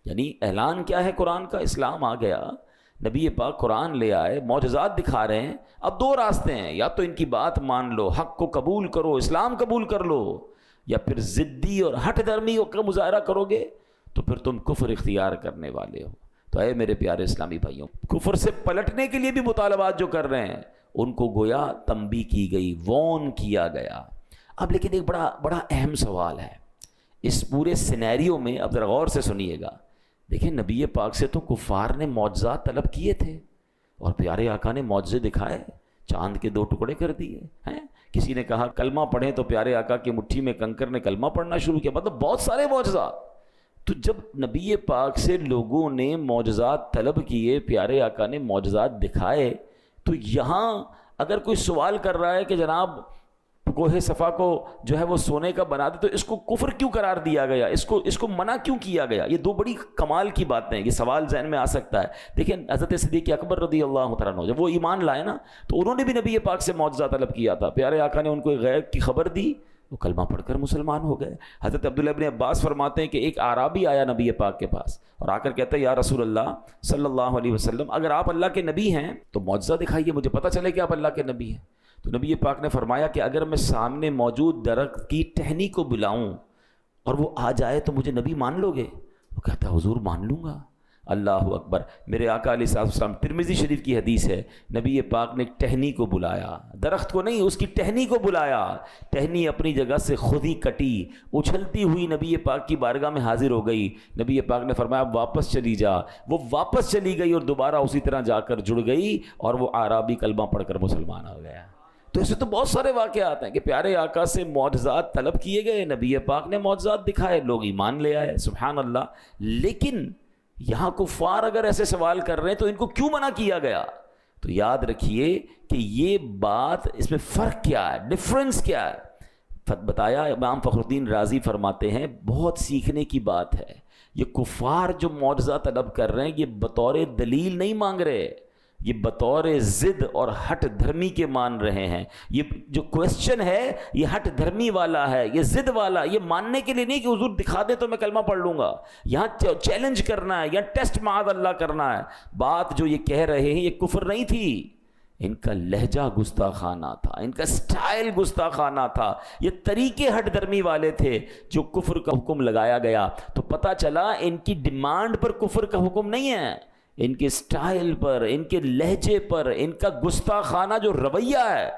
یعنی اعلان کیا ہے قرآن کا؟ اسلام آ گیا، نبی پاک قرآن لے آئے، معجزات دکھا رہے ہیں. اب دو راستے ہیں، یا تو ان کی بات مان لو، حق کو قبول کرو، اسلام قبول کر لو، یا پھر ضدی اور ہٹ دھرمی کا مظاہرہ کرو گے تو پھر تم کفر اختیار کرنے والے ہو. تو اے میرے پیارے اسلامی بھائیوں، کفر سے پلٹنے کے لیے بھی مطالبات جو کر رہے ہیں ان کو گویا تنبیہ کی گئی، وارن کیا گیا. اب لیکن ایک بڑا اہم سوال ہے اس پورے سینیریو میں، اب ذرا غور سے سنیے گا. دیکھیں نبی پاک سے تو کفار نے معجزات طلب کیے تھے اور پیارے آقا نے معجزے دکھائے، چاند کے 2 ٹکڑے کر دیے ہیں. کسی نے کہا کلمہ پڑھیں تو پیارے آقا کی مٹھی میں کنکر نے کلمہ پڑھنا شروع کیا. مطلب بہت سارے معجزات. تو جب نبی پاک سے لوگوں نے معجزات طلب کیے، پیارے آقا نے معجزات دکھائے، تو یہاں اگر کوئی سوال کر رہا ہے کہ جناب کوہ صفا کو جو ہے وہ سونے کا بنا دے تو اس کو کفر کیوں قرار دیا گیا، اس کو منع کیوں کیا گیا؟ یہ 2 بڑی کمال کی باتیں ہیں. یہ سوال ذہن میں آ سکتا ہے. دیکھیں حضرت صدیق اکبر رضی اللہ تعالیٰ عنہ جب وہ ایمان لائے نا تو انہوں نے بھی نبی پاک سے معجزہ طلب کیا تھا. پیارے آقا نے ان کو غیب کی خبر دی، وہ کلمہ پڑھ کر مسلمان ہو گئے. حضرت عبداللہ ابن عباس فرماتے ہیں کہ ایک اعرابی آیا نبی پاک کے پاس اور آ کر کہتا ہے یا رسول اللہ صلی اللہ علیہ وسلم، اگر آپ اللہ کے نبی ہیں تو معجزہ دکھائیے، مجھے پتہ چلے کہ آپ اللہ کے نبی ہیں. تو نبی پاک نے فرمایا کہ اگر میں سامنے موجود درخت کی ٹہنی کو بلاؤں اور وہ آ جائے تو مجھے نبی مان لو گے؟ وہ کہتا ہے حضور مان لوں گا. اللہ اکبر. میرے آقا علیہ السلام، ترمذی شریف کی حدیث ہے، نبی پاک نے ٹہنی کو بلایا، درخت کو نہیں، اس کی ٹہنی کو بلایا. ٹہنی اپنی جگہ سے خود ہی کٹی، اچھلتی ہوئی نبی پاک کی بارگاہ میں حاضر ہو گئی. نبی پاک نے فرمایا اب واپس چلی جا. وہ واپس چلی گئی اور دوبارہ اسی طرح جا کر جڑ گئی اور وہ اعرابی کلمہ پڑھ کر مسلمان ہو گیا. تو ایسے تو بہت سارے واقعات ہیں کہ پیارے آقا سے معجزات طلب کیے گئے، نبی پاک نے معجزات دکھائے، لوگ ایمان لے آئے، سبحان اللہ. لیکن یہاں کفار اگر ایسے سوال کر رہے ہیں تو ان کو کیوں منع کیا گیا؟ تو یاد رکھیے کہ یہ بات، اس میں فرق کیا ہے، ڈفرنس کیا ہے. بتایا امام فخر الدین رازی فرماتے ہیں بہت سیکھنے کی بات ہے. یہ کفار جو معجزہ طلب کر رہے ہیں یہ بطور دلیل نہیں مانگ رہے، یہ بطور ضد اور ہٹ دھرمی کے مان رہے ہیں. یہ جو کوشچن ہے یہ ہٹ دھرمی والا ہے، یہ ضد والا، یہ ماننے کے لیے نہیں کہ حضور دکھا دے تو میں کلمہ پڑھ لوں گا. یہاں چیلنج کرنا ہے، یہاں ٹیسٹ معاذ اللہ کرنا ہے. بات جو یہ کہہ رہے ہیں یہ کفر نہیں تھی، ان کا لہجہ گستاخانہ تھا، ان کا سٹائل گستاخانہ تھا، یہ طریقے ہٹ درمی والے تھے جو کفر کا حکم لگایا گیا. تو پتہ چلا ان کی ڈیمانڈ پر کفر کا حکم نہیں ہے، ان کے سٹائل پر، ان کے لہجے پر، ان کا گستاخانہ جو رویہ ہے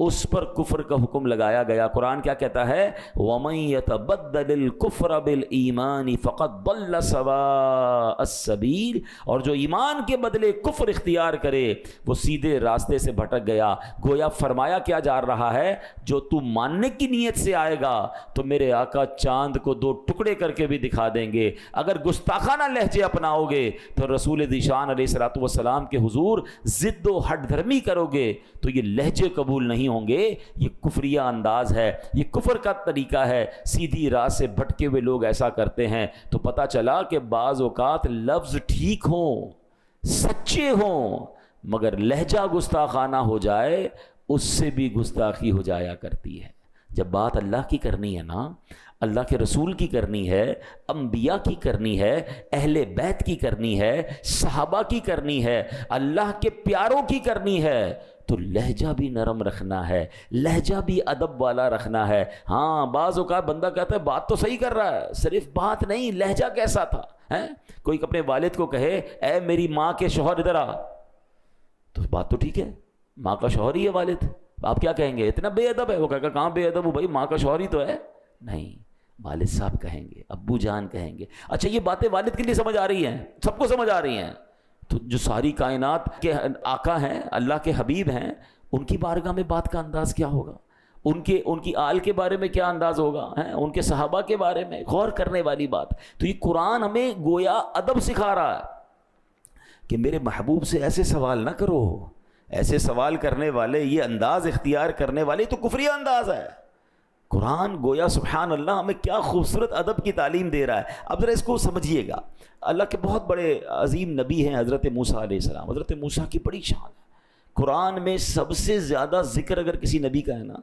اس پر کفر کا حکم لگایا گیا. قرآن کیا کہتا ہے؟ وَمَن يَتَبَدَّلِ الْكُفْرَ بِالْإِيمَانِ فَقَدْ ضَلَّ سَوَاءَ السَّبِيلِ. اور جو ایمان کے بدلے کفر اختیار کرے وہ سیدھے راستے سے بھٹک گیا. گویا فرمایا کیا جا رہا ہے، جو تو ماننے کی نیت سے آئے گا تو میرے آقا چاند کو 2 ٹکڑے کر کے بھی دکھا دیں گے. اگر گستاخانہ لہجے اپناؤ گے تو رسول ذیشان علیہ الصلوۃ والسلام کے حضور ضد و ہٹ دھرمی کرو گے تو یہ لہجے قبول نہیں ہوں گے. یہ کفریہ انداز ہے، یہ کفر کا طریقہ ہے. سیدھی راہ سے بھٹکے ہوئے لوگ ایسا کرتے ہیں. تو پتہ چلا کہ بعض اوقات لفظ ٹھیک ہوں، سچے ہوں، مگر لہجہ گستاخانہ ہو جائے اس سے بھی گستاخی ہو جایا کرتی ہے. جب بات اللہ کی کرنی ہے نا، اللہ کے رسول کی کرنی ہے، انبیاء کی کرنی ہے، اہل بیت کی کرنی ہے، صحابہ کی کرنی ہے، اللہ کے پیاروں کی کرنی ہے، تو لہجہ بھی نرم رکھنا ہے، لہجہ بھی ادب والا رکھنا ہے. ہاں بعض اوقات بندہ کہتا ہے بات تو صحیح کر رہا ہے، صرف بات نہیں لہجہ کیسا تھا. کوئی اپنے والد کو کہے اے میری ماں کے شوہر ادھر آ، تو بات تو ٹھیک ہے، ماں کا شوہر ہی ہے والد. آپ کیا کہیں گے؟ اتنا بے ادب ہے. وہ کہے گا کہاں بے ادب ہوں بھائی، ماں کا شوہر ہی تو ہے. نہیں، والد صاحب کہیں گے، ابو جان کہیں گے. اچھا یہ باتیں والد کے لیے سمجھ آ رہی ہیں، سب کو سمجھ آ رہی ہیں. تو جو ساری کائنات کے آقا ہیں، اللہ کے حبیب ہیں، ان کی بارگاہ میں بات کا انداز کیا ہوگا؟ ان کی آل کے بارے میں کیا انداز ہوگا؟ ان کے صحابہ کے بارے میں غور کرنے والی بات. تو یہ قرآن ہمیں گویا ادب سکھا رہا ہے کہ میرے محبوب سے ایسے سوال نہ کرو. ایسے سوال کرنے والے، یہ انداز اختیار کرنے والے تو کفریہ انداز ہے. قرآن گویا سبحان اللہ ہمیں کیا خوبصورت ادب کی تعلیم دے رہا ہے. اب ذرا اس کو سمجھیے گا. اللہ کے بہت بڑے عظیم نبی ہیں حضرت موسیٰ علیہ السلام. حضرت موسیٰ کی بڑی شان ہے. قرآن میں سب سے زیادہ ذکر اگر کسی نبی کا ہے نا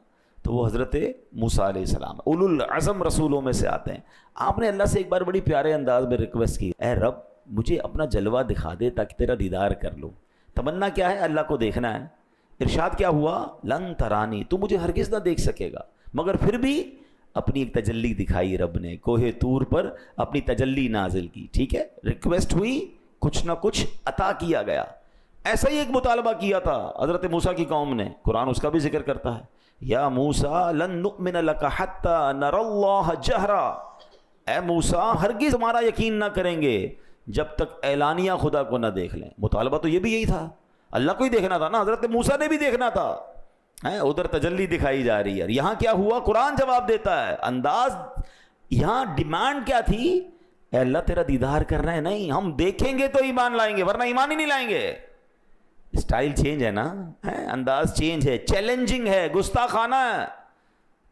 تو وہ حضرت موسیٰ علیہ السلام اولو العزم رسولوں میں سے آتے ہیں. آپ نے اللہ سے ایک بار بڑی پیارے انداز میں ریکویسٹ کی, اے رب مجھے اپنا جلوہ دکھا دے تاکہ تیرا دیدار کر لوں. تمنا کیا ہے؟ اللہ کو دیکھنا ہے. ارشاد کیا ہوا؟ لن ترانی, تو مجھے ہرگز نہ دیکھ سکے گا. مگر پھر بھی اپنی ایک تجلی دکھائی رب نے, کوہ طور پر اپنی تجلی نازل کی. ٹھیک ہے, ریکویسٹ ہوئی, کچھ نہ کچھ عطا کیا گیا. ایسا ہی ایک مطالبہ کیا تھا حضرت موسیٰ کی قوم نے, قرآن اس کا بھی ذکر کرتا ہے, یا موسیٰ لن نؤمن لک حتی نری اللہ جہرا, اے موسیٰ ہرگز تمہارا یقین نہ کریں گے جب تک اعلانیہ خدا کو نہ دیکھ لیں. مطالبہ تو یہ بھی یہی تھا, اللہ کو ہی دیکھنا تھا نا, حضرت موسیٰ نے بھی دیکھنا تھا. ادھر تجلی دکھائی جا رہی ہے, یہاں کیا ہوا؟ قرآن جواب دیتا ہے. انداز یہاں ڈیمانڈ کیا تھی؟ اے اللہ تیرا دیدار کرنا ہے, نہیں ہم دیکھیں گے تو ایمان لائیں گے ورنہ ایمان ہی نہیں لائیں گے. اسٹائل چینج ہے نا, انداز چینج ہے, چیلنجنگ ہے, گستاخانہ ہے.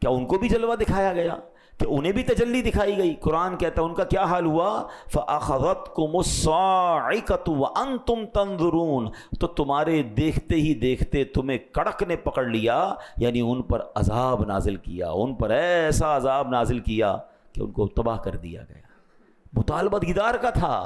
کیا ان کو بھی جلوہ دکھایا گیا کہ انہیں بھی تجلی دکھائی گئی؟ قرآن کہتا ہے ان کا کیا حال ہوا؟ فَأَخَذَتْكُمُ الصَّاعِقَةُ وَأَنْتُمْ تَنظُرُونَ, تو تمہارے دیکھتے ہی دیکھتے تمہیں کڑک نے پکڑ لیا, یعنی ان پر عذاب نازل کیا, ان پر ایسا عذاب نازل کیا کہ ان کو تباہ کر دیا گیا. مطالبہ دیدار کا تھا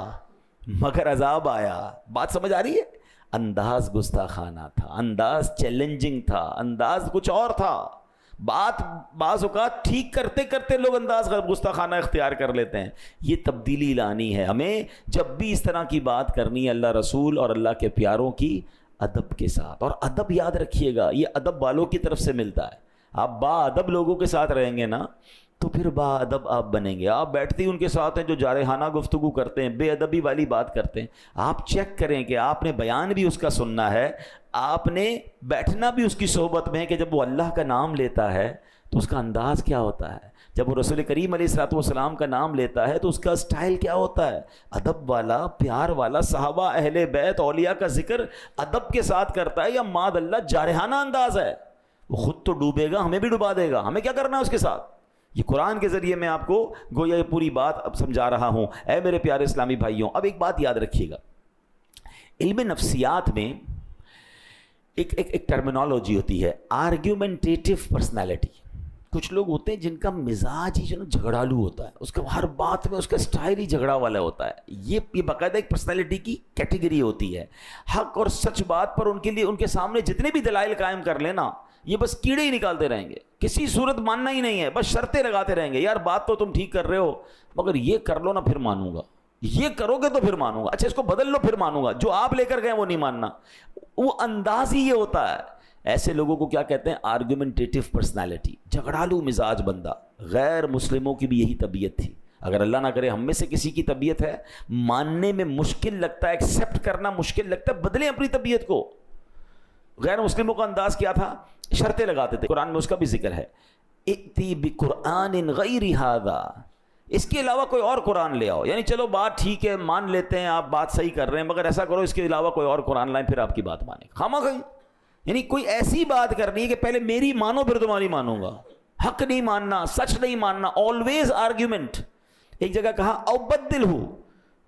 مگر عذاب آیا. بات سمجھ آ رہی ہے؟ انداز گستاخانہ تھا, انداز چیلنجنگ تھا, انداز کچھ اور تھا. بات بعض اوقات ٹھیک کرتے کرتے لوگ انداز گستاخانہ اختیار کر لیتے ہیں. یہ تبدیلی لانی ہے ہمیں. جب بھی اس طرح کی بات کرنی ہے اللہ رسول اور اللہ کے پیاروں کی ادب کے ساتھ. اور ادب یاد رکھیے گا یہ ادب والوں کی طرف سے ملتا ہے. آپ با ادب لوگوں کے ساتھ رہیں گے نا تو پھر با ادب آپ بنیں گے. آپ بیٹھتے ہی ان کے ساتھ ہیں جو جارحانہ گفتگو کرتے ہیں, بے ادبی والی بات کرتے ہیں. آپ چیک کریں کہ آپ نے بیان بھی اس کا سننا ہے, آپ نے بیٹھنا بھی اس کی صحبت میں ہے کہ جب وہ اللہ کا نام لیتا ہے تو اس کا انداز کیا ہوتا ہے, جب وہ رسول کریم علیہ الصلوۃ والسلام کا نام لیتا ہے تو اس کا سٹائل کیا ہوتا ہے, ادب والا, پیار والا. صحابہ اہل بیت اولیاء کا ذکر ادب کے ساتھ کرتا ہے یا معاذ اللہ جارحانہ انداز ہے؟ وہ خود تو ڈوبے گا, ہمیں بھی ڈبا دے گا. ہمیں کیا کرنا ہے اس کے ساتھ؟ یہ قرآن کے ذریعے میں آپ کو گویا یہ پوری بات اب سمجھا رہا ہوں. اے میرے پیارے اسلامی بھائیوں, اب ایک بات یاد رکھیے گا, علم نفسیات میں ایک ٹرمینالوجی ہوتی ہے آرگیومنٹیٹیو پرسنالٹی. کچھ لوگ ہوتے ہیں جن کا مزاج ہی جو نا جھگڑالو ہوتا ہے, اس کا ہر بات میں اس کا سٹائل ہی جھگڑا والا ہوتا ہے. یہ باقاعدہ ایک پرسنالٹی کی کیٹیگری ہوتی ہے. حق اور سچ بات پر ان کے لیے ان کے سامنے جتنے بھی دلائل قائم کر لینا یہ بس کیڑے ہی نکالتے رہیں گے, کسی صورت ماننا ہی نہیں ہے, بس شرطیں لگاتے رہیں گے. یار بات تو تم ٹھیک کر رہے ہو مگر یہ کر لو نا پھر مانوں گا, یہ کرو گے تو پھر مانوں گا, اچھا اس کو بدل لو پھر مانوں گا, جو آپ لے کر گئے وہ نہیں ماننا. وہ انداز ہی یہ ہوتا ہے. ایسے لوگوں کو کیا کہتے ہیں؟ آرگومنٹیٹیو پرسنالٹی, جھگڑالو مزاج بندہ. غیر مسلموں کی بھی یہی طبیعت تھی. اگر اللہ نہ کرے ہم میں سے کسی کی طبیعت ہے ماننے میں مشکل لگتا ہے, ایکسیپٹ کرنا مشکل لگتا ہے, بدلیں اپنی طبیعت کو. غیر مسلموں کا انداز کیا تھا؟ شرطیں لگاتے تھے. قرآن میں اس کا بھی ذکر ہے, ائتی بقرآن غیر ھذا, اس کے علاوہ کوئی اور قرآن لے آؤ. یعنی چلو بات ٹھیک ہے, مان لیتے ہیں آپ بات صحیح کر رہے ہیں, مگر ایسا کرو اس کے علاوہ کوئی اور قرآن لائیں, پھر آپ کی بات مانیں. خامخواہ یعنی کوئی ایسی بات کرنی ہے کہ پہلے میری مانو پھر تمہاری مانوں گا. حق نہیں ماننا, سچ نہیں ماننا, آلویز آرگیومنٹ. ایک جگہ کہا او بدل ہو,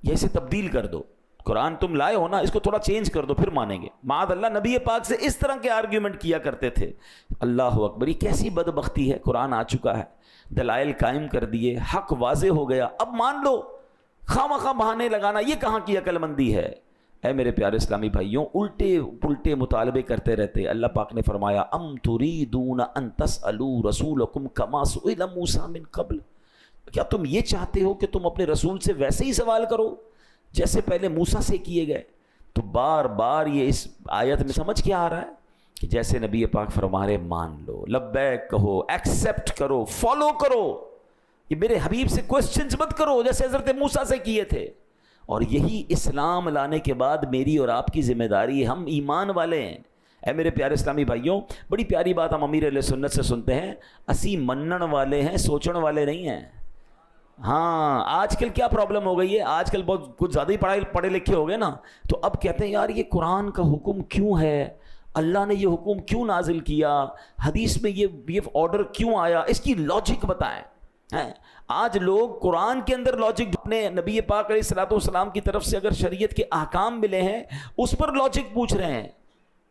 یہ اسے تبدیل کر دو. قرآن تم لائے ہو نا, اس کو تھوڑا چینج کر دو پھر مانیں گے. معاذ اللہ نبی پاک سے اس طرح کے آرگیومنٹ کیا کرتے تھے. اللہ اکبر, یہ کیسی بدبختی ہے. قرآن آ چکا ہے, دلائل قائم کر دیے, حق واضح ہو گیا, اب مان لو. خواہ بہانے لگانا یہ کہاں کی عقل مندی ہے؟ اے میرے پیارے اسلامی بھائیوں, الٹے پلٹے مطالبے کرتے رہتے. اللہ پاک نے فرمایا ام تريدون ان تسألوا رسولکم کما سئل موسیٰ من قبل, کیا تم یہ چاہتے ہو کہ تم اپنے رسول سے ویسے ہی سوال کرو جیسے پہلے موسیٰ سے کیے گئے؟ تو بار بار یہ اس آیت میں سمجھ کیا آ رہا ہے کہ جیسے نبی پاک فرما رہے مان لو, لبیک کہو, ایکسیپٹ کرو, فالو کرو. یہ میرے حبیب سے کوسچنز مت کرو جیسے حضرت موسیٰ سے کیے تھے. اور یہی اسلام لانے کے بعد میری اور آپ کی ذمہ داری ہے. ہم ایمان والے ہیں. اے میرے پیارے اسلامی بھائیوں, بڑی پیاری بات ہم امیر علیہ سنت سے سنتے ہیں, اسی منن والے ہیں, سوچن والے نہیں ہیں. ہاں آج کل کیا پرابلم ہو گئی ہے, آج کل بہت کچھ زیادہ ہی پڑھے لکھے ہو گئے نا, تو اب کہتے ہیں یار یہ قرآن کا حکم کیوں ہے, اللہ نے یہ حکم کیوں نازل کیا, حدیث میں یہ آرڈر کیوں آیا, اس کی لاجک بتائیں. آج لوگ قرآن کے اندر لاجک, اپنے نبی پاک علیہ الصلوۃ والسلام کی طرف سے اگر شریعت کے احکام ملے ہیں اس پر لاجک پوچھ رہے ہیں.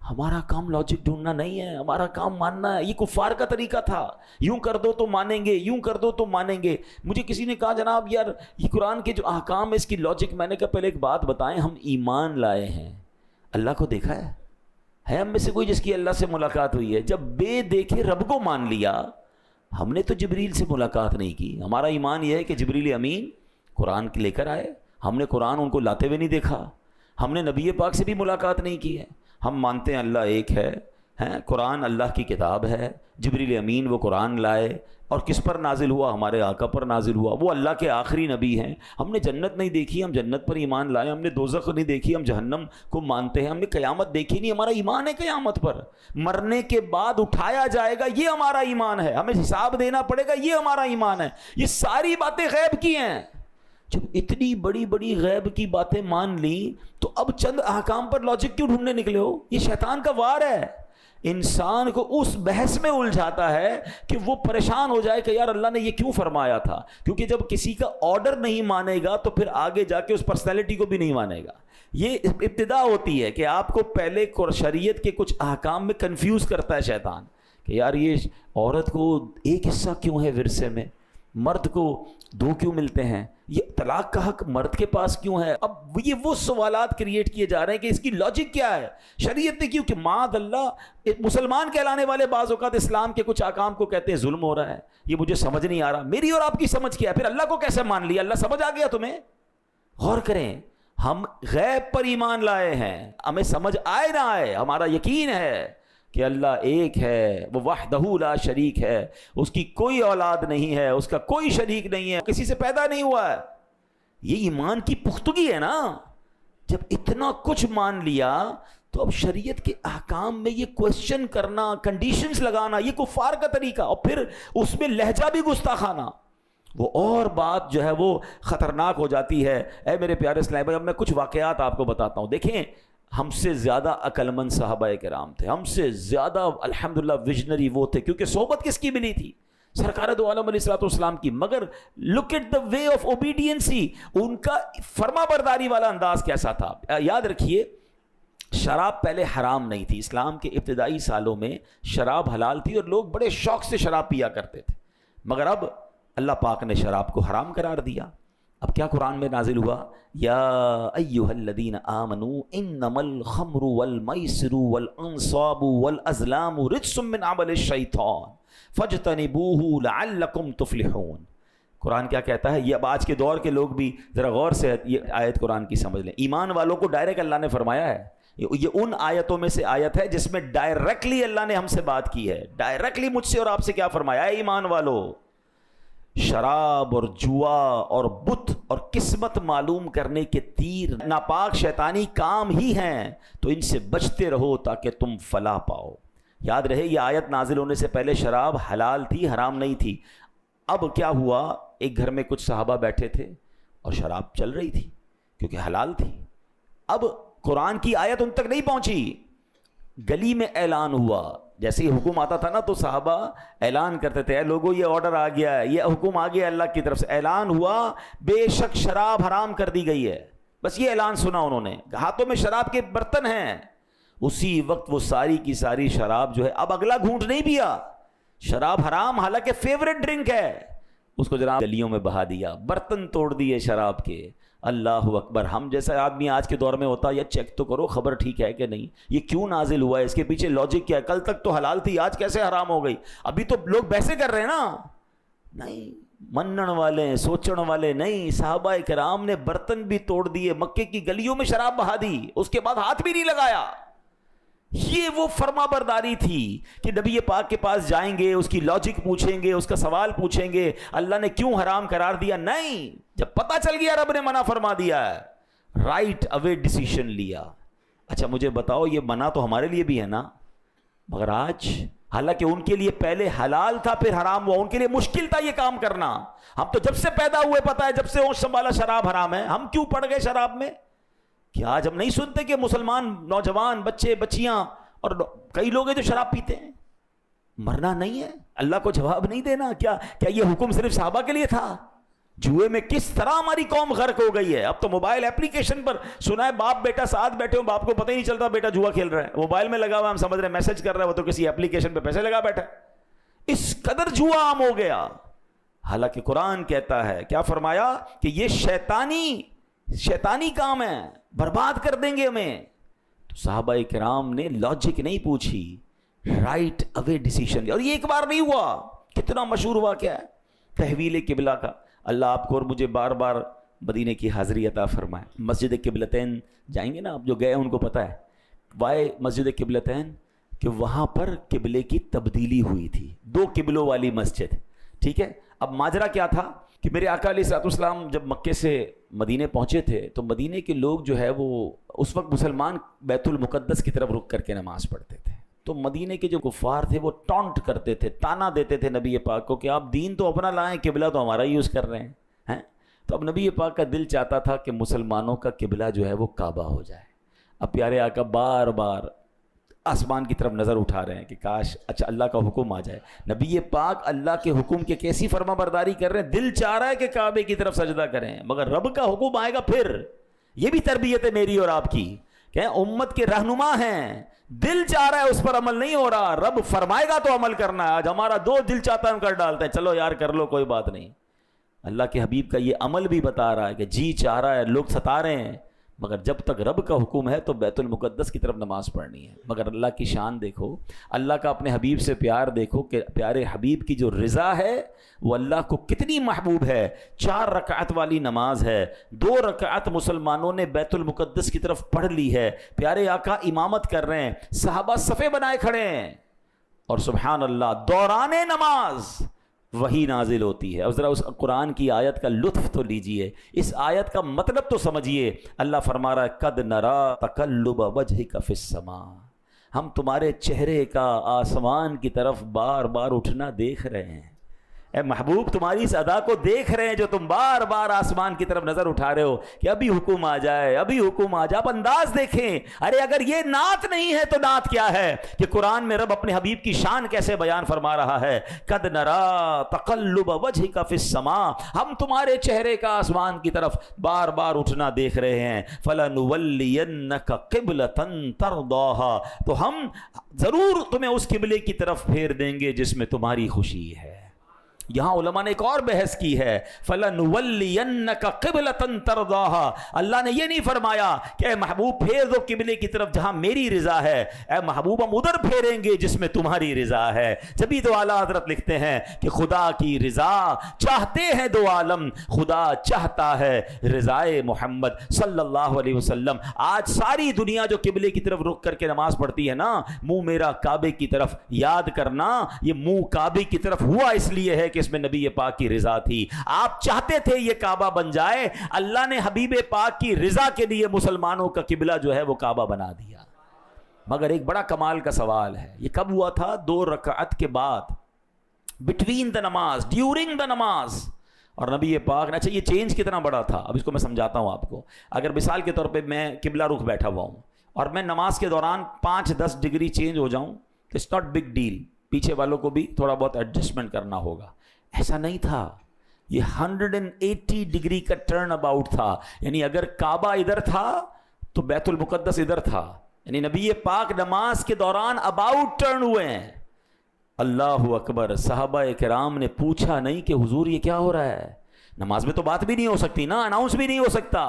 ہمارا کام لاجک ڈھونڈنا نہیں ہے، ہمارا کام ماننا ہے. یہ کفار کا طریقہ تھا، یوں کر دو تو مانیں گے، یوں کر دو تو مانیں گے. مجھے کسی نے کہا جناب یار یہ قرآن کے جو احکام ہے اس کی لاجک، میں نے کہا پہلے ایک بات بتائیں، ہم ایمان لائے ہیں، اللہ کو دیکھا ہے ہم میں سے کوئی جس کی اللہ سے ملاقات ہوئی ہے؟ جب بے دیکھے رب کو مان لیا، ہم نے تو جبریل سے ملاقات نہیں کی. ہمارا ایمان یہ ہے کہ جبریل امین قرآن لے کر آئے، ہم نے قرآن ان کو لاتے ہوئے نہیں دیکھا، ہم نے نبی پاک سے بھی ملاقات نہیں کی ہے. ہم مانتے ہیں اللہ ایک ہے، قرآن اللہ کی کتاب ہے، جبریل امین وہ قرآن لائے، اور کس پر نازل ہوا؟ ہمارے آقا پر نازل ہوا، وہ اللہ کے آخری نبی ہیں. ہم نے جنت نہیں دیکھی، ہم جنت پر ایمان لائے. ہم نے دوزخ نہیں دیکھی، ہم جہنم کو مانتے ہیں. ہم نے قیامت دیکھی نہیں، ہمارا ایمان ہے قیامت پر، مرنے کے بعد اٹھایا جائے گا، یہ ہمارا ایمان ہے. ہمیں حساب دینا پڑے گا، یہ ہمارا ایمان ہے. یہ ساری باتیں غیب کی ہیں. جب اتنی بڑی بڑی غیب کی باتیں مان لی تو اب چند احکام پر لاجک کیوں ڈھونڈنے نکلے ہو؟ یہ شیطان کا وار ہے، انسان کو اس بحث میں الجھاتا ہے کہ وہ پریشان ہو جائے کہ یار اللہ نے یہ کیوں فرمایا تھا. کیونکہ جب کسی کا آرڈر نہیں مانے گا تو پھر آگے جا کے اس پرسنالٹی کو بھی نہیں مانے گا. یہ ابتدا ہوتی ہے کہ آپ کو پہلے شریعت کے کچھ احکام میں کنفیوز کرتا ہے شیطان کہ یار یہ عورت کو ایک حصہ کیوں ہے ورثے میں، مرد کو 2 کیوں ملتے ہیں، یہ طلاق کا حق مرد کے پاس کیوں ہے. اب یہ وہ سوالات کریٹ کیے جا رہے ہیں کہ اس کی لاجک کیا ہے. شریعت نے کیوں کہ معاذ اللہ مسلمان کہلانے والے بعض اوقات اسلام کے کچھ احکام کو کہتے ہیں ظلم ہو رہا ہے، یہ مجھے سمجھ نہیں آ رہا. میری اور آپ کی سمجھ کیا ہے؟ پھر اللہ کو کیسے مان لیا؟ اللہ سمجھ آ گیا تمہیں؟ غور کریں، ہم غیب پر ایمان لائے ہیں، ہمیں سمجھ آئے نہ آئے، ہمارا یقین ہے کہ اللہ ایک ہے، وہ وحدہ لا شریک ہے، اس کی کوئی اولاد نہیں ہے، اس کا کوئی شریک نہیں ہے، کسی سے پیدا نہیں ہوا ہے. یہ ایمان کی پختگی ہے نا. جب اتنا کچھ مان لیا تو اب شریعت کے احکام میں یہ کوشچن کرنا، کنڈیشنز لگانا، یہ کفار کا طریقہ، اور پھر اس میں لہجہ بھی گستاخانہ، وہ اور بات جو ہے وہ خطرناک ہو جاتی ہے. اے میرے پیارے اسلام بھائی، اب میں کچھ واقعات آپ کو بتاتا ہوں. دیکھیں، ہم سے زیادہ عقل مند صحابہ کرام تھے، ہم سے زیادہ الحمدللہ ویژنری وہ تھے، کیونکہ صحبت کس کی ملی تھی؟ سرکار دو عالم علیہ السلام کی. مگر look at the way of اوبیڈینسی، ان کا فرما برداری والا انداز کیسا تھا. یاد رکھیے، شراب پہلے حرام نہیں تھی. اسلام کے ابتدائی سالوں میں شراب حلال تھی اور لوگ بڑے شوق سے شراب پیا کرتے تھے. مگر اب اللہ پاک نے شراب کو حرام قرار دیا. اب کیا قرآن میں نازل ہوا؟ یا ایھا الذین آمنوا انما الخمر والمیسر والانصاب والازلام رجس من عمل الشیطان فاجتنبوہ لعلکم تفلحون. قرآن کیا کہتا ہے؟ یہ اب آج کے دور کے لوگ بھی ذرا غور سے یہ آیت قرآن کی سمجھ لیں. ایمان والوں کو ڈائریکٹ اللہ نے فرمایا ہے. یہ ان آیتوں میں سے آیت ہے جس میں ڈائریکٹلی اللہ نے ہم سے بات کی ہے. ڈائریکٹلی مجھ سے اور آپ سے کیا فرمایا ہے؟ ایمان والو، شراب اور جوا اور بت اور قسمت معلوم کرنے کے تیر ناپاک شیطانی کام ہی ہیں، تو ان سے بچتے رہو تاکہ تم فلاح پاؤ. یاد رہے، یہ آیت نازل ہونے سے پہلے شراب حلال تھی، حرام نہیں تھی. اب کیا ہوا؟ ایک گھر میں کچھ صحابہ بیٹھے تھے اور شراب چل رہی تھی کیونکہ حلال تھی. اب قرآن کی آیت ان تک نہیں پہنچی. گلی میں اعلان ہوا، جیسے ہی حکم آتا تھا نا تو صحابہ اعلان کرتے تھے، اے لوگوں یہ آرڈر آ گیا ہے، یہ حکم آ گیا اللہ کی طرف سے. اعلان ہوا بے شک شراب حرام کر دی گئی ہے. بس یہ اعلان سنا انہوں نے، ہاتھوں میں شراب کے برتن ہیں. اسی وقت وہ ساری کی ساری شراب جو ہے، اب اگلا گھونٹ نہیں پیا. شراب حرام حالانکہ فیوریٹ ڈرنک ہے، اس کو جناب گلیوں میں بہا دیا، برتن توڑ دیے شراب کے. اللہ اکبر. ہم جیسا آدمی آج کے دور میں ہوتا، یا چیک تو کرو خبر ٹھیک ہے کہ نہیں، یہ کیوں نازل ہوا ہے، اس کے پیچھے لاجک کیا ہے، کل تک تو حلال تھی آج کیسے حرام ہو گئی. ابھی تو لوگ بحثیں کر رہے ہیں نا. نہیں، منن والے، سوچن والے نہیں. صحابہ کرام نے برتن بھی توڑ دیے، مکے کی گلیوں میں شراب بہا دی، اس کے بعد ہاتھ بھی نہیں لگایا. یہ وہ فرما برداری تھی کہ نبی پاک کے پاس جائیں گے، اس کی لاجک پوچھیں گے، اس کا سوال پوچھیں گے، اللہ نے کیوں حرام قرار دیا. نہیں، جب پتہ چل گیا رب نے منع فرما دیا ہے، رائٹ اوے ڈیسیشن لیا. اچھا مجھے بتاؤ، یہ منع تو ہمارے لیے بھی ہے نا. مگر آج حالانکہ ان کے لیے پہلے حلال تھا پھر حرام ہوا، ان کے لیے مشکل تھا یہ کام کرنا. ہم تو جب سے پیدا ہوئے پتہ ہے، جب سے ہوش سنبھالا شراب حرام ہے، ہم کیوں پڑ گئے شراب میں؟ کہ آج ہم نہیں سنتے کہ مسلمان نوجوان بچے بچیاں اور کئی لوگ ہیں جو شراب پیتے ہیں. مرنا نہیں ہے، اللہ کو جواب نہیں دینا. کیا یہ حکم صرف صحابہ کے لیے تھا؟ جوئے میں کس طرح ہماری قوم غرق ہو گئی ہے. اب تو موبائل اپلیکیشن پر سنا ہے باپ بیٹا ساتھ بیٹھے ہوں, باپ کو پتہ ہی نہیں چلتا بیٹا جوا کھیل رہا ہے, موبائل میں لگا ہوا, ہم سمجھ رہے ہیں میسج کر رہا ہے, وہ تو کسی اپلیکیشن پہ پیسے لگا بیٹھا. اس قدر جوا عام ہو گیا. حالانکہ قرآن کہتا ہے, کیا فرمایا کہ یہ شیطانی کام ہے, برباد کر دیں گے ہمیں. تو صحابہ کرام نے لاجک نہیں پوچھی, رائٹ اوے ڈیسیشن لیا. اور یہ ایک بار نہیں ہوا, کتنا مشہور واقعہ ہے تحویل قبلہ کا. اللہ آپ کو اور مجھے بار بار مدینے کی حاضری عطا فرمائے. مسجد قبلتین جائیں گے نا, آپ جو گئے ان کو پتہ ہے وائے مسجد قبلتین, کہ وہاں پر قبلے کی تبدیلی ہوئی تھی, 2 قبلوں والی مسجد. ٹھیک ہے, اب ماجرا کیا تھا کہ میرے آقا علیہ الصلوۃ والسلام جب مکے سے مدینے پہنچے تھے تو مدینے کے لوگ جو ہے وہ اس وقت مسلمان بیت المقدس کی طرف رک کر کے نماز پڑھتے تھے. تو مدینے کے جو کفار تھے وہ ٹونٹ کرتے تھے, تانا دیتے تھے نبی پاک کو کہ آپ دین تو اپنا لائیں, قبلہ تو ہمارا یوز کر رہے ہیں. تو اب نبی پاک کا دل چاہتا تھا کہ مسلمانوں کا قبلہ جو ہے وہ کعبہ ہو جائے. اب پیارے آقا بار بار آسمان کی طرف نظر اٹھا رہے ہیں کہ کاش اچھا اللہ کا حکم آ جائے. نبی پاک اللہ کے حکم کے کیسی فرما برداری کر رہے ہیں, دل چاہ رہا ہے کہ کعبے کی طرف سجدہ کریں, مگر رب کا حکم آئے گا پھر. یہ بھی تربیت ہے میری اور آپ کی کہ امت کے رہنما ہیں, دل چاہ رہا ہے اس پر عمل نہیں ہو رہا, رب فرمائے گا تو عمل کرنا ہے. آج ہمارا دل چاہتا ہے ہم کر ڈالتے ہیں, چلو یار کر لو کوئی بات نہیں. اللہ کے حبیب کا یہ عمل بھی بتا رہا ہے کہ جی چاہ رہا ہے, لوگ ستا رہے ہیں, مگر جب تک رب کا حکم ہے تو بیت المقدس کی طرف نماز پڑھنی ہے. مگر اللہ کی شان دیکھو, اللہ کا اپنے حبیب سے پیار دیکھو کہ پیارے حبیب کی جو رضا ہے وہ اللہ کو کتنی محبوب ہے. 4 رکعت والی نماز ہے, 2 رکعت مسلمانوں نے بیت المقدس کی طرف پڑھ لی ہے. پیارے آقا امامت کر رہے ہیں, صحابہ صفے بنائے کھڑے ہیں, اور سبحان اللہ دوران نماز وہی نازل ہوتی ہے. اور ذرا اس قرآن کی آیت کا لطف تو لیجئے, اس آیت کا مطلب تو سمجھیے. اللہ فرما رہا ہے قد نرا تقلب وجہک فی السماء, ہم تمہارے چہرے کا آسمان کی طرف بار بار اٹھنا دیکھ رہے ہیں. اے محبوب تمہاری اس ادا کو دیکھ رہے ہیں جو تم بار بار آسمان کی طرف نظر اٹھا رہے ہو کہ ابھی حکم آ جائے, ابھی حکم آ جائے. اب انداز دیکھیں, ارے اگر یہ نعت نہیں ہے تو نعت کیا ہے کہ قرآن میں رب اپنے حبیب کی شان کیسے بیان فرما رہا ہے. قد نرا تقلب وجہک فی السماء, ہم تمہارے چہرے کا آسمان کی طرف بار بار اٹھنا دیکھ رہے ہیں. فلنولینک قبلۃ ترضاها, تو ہم ضرور تمہیں اس قبلے کی طرف پھیر دیں گے جس میں تمہاری خوشی ہے. یہاں علماء نے ایک اور بحث کی ہے, فَلَنُوَلِّيَنَّكَ قِبْلَةً تَرْضَاهَا, اللہ نے یہ نہیں فرمایا کہ اے محبوب پھیر دو قبلے کی طرف جہاں میری رضا ہے, اے محبوب ہم ادھر پھیریں گے جس میں تمہاری رضا ہے. جبھی تو اعلیٰ حضرت لکھتے ہیں کہ خدا کی رضا چاہتے ہیں 2 عالم, خدا چاہتا ہے رضائے محمد صلی اللہ علیہ وسلم. آج ساری دنیا جو قبلے کی طرف رک کر کے نماز پڑھتی ہے نا, منہ میرا کعبے کی طرف, یاد کرنا یہ منہ کعبے کی طرف ہوا اس لیے ہے کہ اس میں نبی پاک کی رضا تھی. آپ چاہتے تھے یہ کعبہ بن جائے, اللہ نے حبیب پاک کی رضا کے لیے مسلمانوں کا قبلہ جو ہے وہ کعبہ بنا دیا. مگر ایک بڑا کمال کا سوال ہے, یہ کب ہوا تھا؟ 2 رکعت کے بعد, بٹوین دا نماز, ڈیورنگ دا نماز. اور نبی پاک نے, اچھا یہ چینج کتنا بڑا تھا اب اس کو میں سمجھاتا ہوں آپ کو. اگر مثال کے طور پہ میں قبلہ رخ بیٹھا ہوا ہوں اور میں نماز کے دوران 5-10 ڈگری چینج ہو جاؤں تو اٹس ناٹ بگ ڈیل, پیچھے والوں کو بھی تھوڑا بہت ایڈجسٹمنٹ کرنا ہوگا. ایسا نہیں تھا, یہ 180 ڈگری کا ٹرن اباؤٹ تھا. یعنی اگر کعبہ ادھر تھا تو بیت المقدس ادھر تھا. یعنی نبی پاک نماز کے دوران اباؤٹ ٹرن ہوئے ہیں. اللہ اکبر. صحابہ کرام نے پوچھا نہیں کہ حضور یہ کیا ہو رہا ہے. نماز میں تو بات بھی نہیں ہو سکتی نا, اناؤنس بھی نہیں ہو سکتا.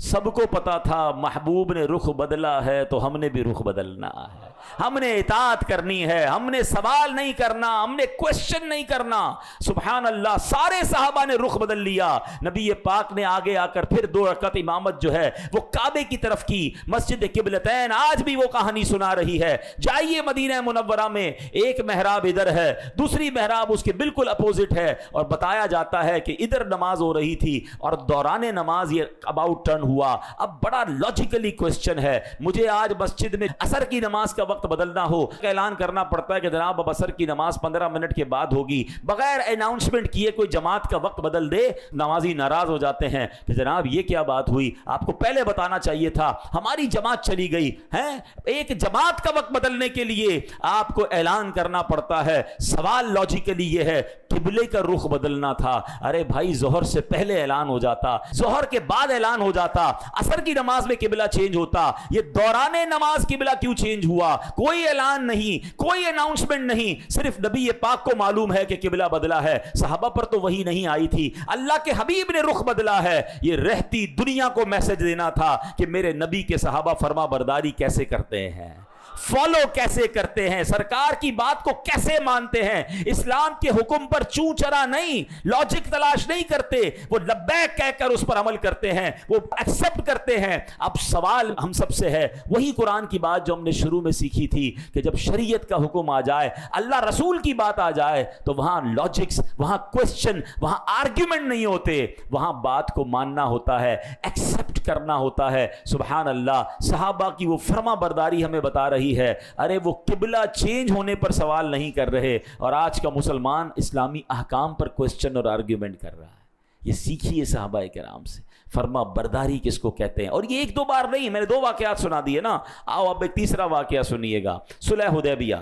سب کو پتا تھا محبوب نے رخ بدلا ہے تو ہم نے بھی رخ بدلنا ہے, ہم نے اطاعت کرنی ہے, ہم نے سوال نہیں کرنا, ہم نے کوشچن نہیں کرنا. سبحان اللہ, سارے صحابہ نے رخ بدل لیا. نبی پاک نے آگے آ کر پھر 2 رکعت امامت جو ہے وہ کعبے کی طرف کی, مسجد قبلتین. آج بھی وہ کہانی سنا رہی ہے. جائیے مدینہ منورہ میں, ایک محراب ادھر ہے, دوسری محراب اس کے بالکل اپوزٹ ہے, اور بتایا جاتا ہے کہ ادھر نماز ہو رہی تھی اور دوران نماز یہ اباؤٹ ٹرن ہوا. اب بڑا لاجیکلی کوسچن ہے, مجھے آج مسجد میں عصر کی نماز کا وقت بدلنا ہو, اعلان کرنا پڑتا ہے کہ جناب اب عصر کی نماز 15 منٹ کے بعد ہوگی, بغیر اناؤنسمنٹ کیے کوئی جماعت کا وقت بدل دے, نمازی ناراض ہو جاتے ہیں کہ جناب یہ کیا بات ہوئی, آپ کو پہلے بتانا چاہیے تھا, ہماری جماعت چلی گئی ہے. ایک جماعت کا وقت بدلنے کے لیے آپ کو اعلان کرنا پڑتا ہے. سوال لاجیکلی یہ ہے, قبلے کا رخ بدلنا تھا. ارے بھائی ظہر سے پہلے اعلان ہو جاتا، ظہر کے بعد اعلان ہو جاتا، عصر کی نماز میں قبلہ چینج ہوتا. یہ دوران نماز قبلہ کیوں چینج ہوا؟ کوئی اعلان نہیں، کوئی اناؤنسمنٹ نہیں، صرف نبی پاک کو معلوم ہے کہ قبلہ بدلا ہے. صحابہ پر تو وہی نہیں آئی تھی، اللہ کے حبیب نے رخ بدلا ہے. یہ رہتی دنیا کو میسج دینا تھا کہ میرے نبی کے صحابہ فرما برداری کیسے کرتے ہیں، فالو کیسے کرتے ہیں، سرکار کی بات کو کیسے مانتے ہیں، اسلام کے حکم پر چوں چرا نہیں، لاجک تلاش نہیں کرتے، وہ لبیک کہہ کر اس پر عمل کرتے ہیں، وہ ایکسپٹ کرتے ہیں. اب سوال ہم سب سے ہے وہی قرآن کی بات جو ہم نے شروع میں سیکھی تھی کہ جب شریعت کا حکم آ جائے، اللہ رسول کی بات آ جائے تو وہاں لاجکس، وہاں کوسچن، وہاں آرگیومنٹ نہیں ہوتے، وہاں بات کو ماننا ہوتا ہے، ایکسپٹ کرنا ہوتا ہے. سبحان اللہ. صحابہ کی وہ فرما برداری ہمیں بتا رہی ہے. ارے وہ قبلہ چینج ہونے پر سوال نہیں کر رہے، اور آج کا مسلمان اسلامی احکام پر کوسچن اور آرگیومنٹ کر رہا ہے. یہ سیکھیے صحابہ کرام سے، فرما برداری کس کو کہتے ہیں. اور یہ ایک دو بار نہیں، میں نے 2 واقعات سنا دیے نا. آؤ اب ایک تیسرا واقعہ سنیے گا. صلح حدیبیہ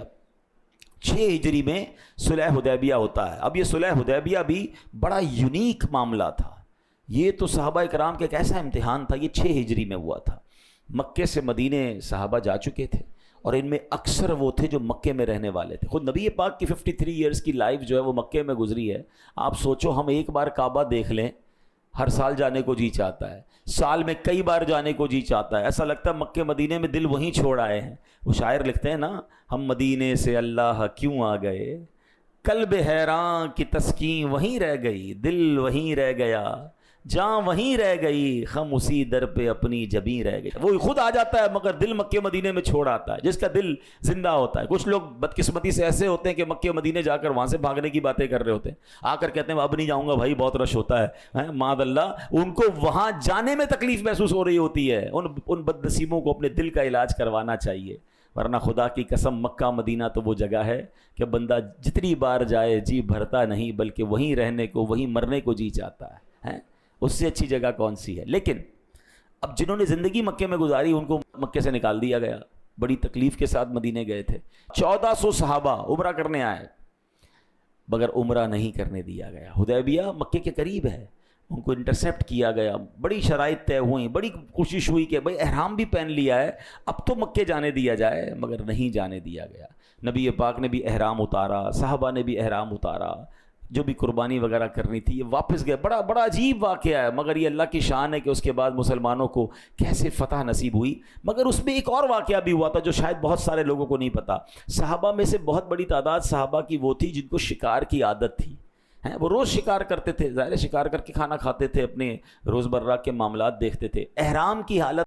6 ہجری میں صلح حدیبیہ ہوتا ہے. اب یہ صلح حدیبیہ بھی بڑا یونیک معاملہ تھا. یہ تو صحابہ کرام کا ایک ایسا امتحان تھا. یہ 6 ہجری میں ہوا تھا. مکے سے مدینے صحابہ جا چکے تھے، اور ان میں اکثر وہ تھے جو مکے میں رہنے والے تھے. خود نبی پاک کی 53 ایئرز کی لائف جو ہے وہ مکے میں گزری ہے. آپ سوچو ہم ایک بار کعبہ دیکھ لیں، ہر سال جانے کو جی چاہتا ہے، سال میں کئی بار جانے کو جی چاہتا ہے. ایسا لگتا ہے مکے مدینے میں دل وہیں چھوڑ آئے ہیں. وہ شاعر لکھتے ہیں نا، ہم مدینے سے اللہ کیوں آ گئے، قلب حیران کی تسکین وہیں رہ گئی، دل وہیں رہ گیا، جاں وہیں رہ گئی، خم اسی در پہ اپنی جبیں رہ گئی. وہ خود آ جاتا ہے مگر دل مکے مدینے میں چھوڑ آتا ہے، جس کا دل زندہ ہوتا ہے. کچھ لوگ بدقسمتی سے ایسے ہوتے ہیں کہ مکے مدینے جا کر وہاں سے بھاگنے کی باتیں کر رہے ہوتے ہیں، آ کر کہتے ہیں اب نہیں جاؤں گا بھائی، بہت رش ہوتا ہے. معاذ اللہ، ان کو وہاں جانے میں تکلیف محسوس ہو رہی ہوتی ہے. ان بد نصیبوں کو اپنے دل کا علاج کروانا چاہیے، ورنہ خدا کی قسم مکہ مدینہ تو وہ جگہ ہے کہ بندہ جتنی بار جائے جی بھرتا نہیں، بلکہ وہیں رہنے کو، وہیں مرنے کو جی چاہتا ہے. اس سے اچھی جگہ کون سی ہے؟ لیکن اب جنہوں نے زندگی مکے میں گزاری ان کو مکے سے نکال دیا گیا. بڑی تکلیف کے ساتھ مدینے گئے تھے. 1400 صحابہ عمرہ کرنے آئے، مگر عمرہ نہیں کرنے دیا گیا. حدیبیہ مکے کے قریب ہے، ان کو انٹرسیپٹ کیا گیا. بڑی شرائط طے ہوئیں، بڑی کوشش ہوئی کہ بھئی احرام بھی پہن لیا ہے، اب تو مکے جانے دیا جائے، مگر نہیں جانے دیا گیا. نبی پاک نے بھی احرام اتارا، صحابہ نے بھی احرام اتارا، جو بھی قربانی وغیرہ کرنی تھی یہ واپس گئے. بڑا عجیب واقعہ ہے، مگر یہ اللہ کی شان ہے کہ اس کے بعد مسلمانوں کو کیسے فتح نصیب ہوئی. مگر اس میں ایک اور واقعہ بھی ہوا تھا جو شاید بہت سارے لوگوں کو نہیں پتا. صحابہ میں سے بہت بڑی تعداد صحابہ کی وہ تھی جن کو شکار کی عادت تھی. وہ روز شکار کرتے تھے، ظاہر شکار کر کے کھانا کھاتے تھے، اپنے روزمرہ کے معاملات دیکھتے تھے. احرام کی حالت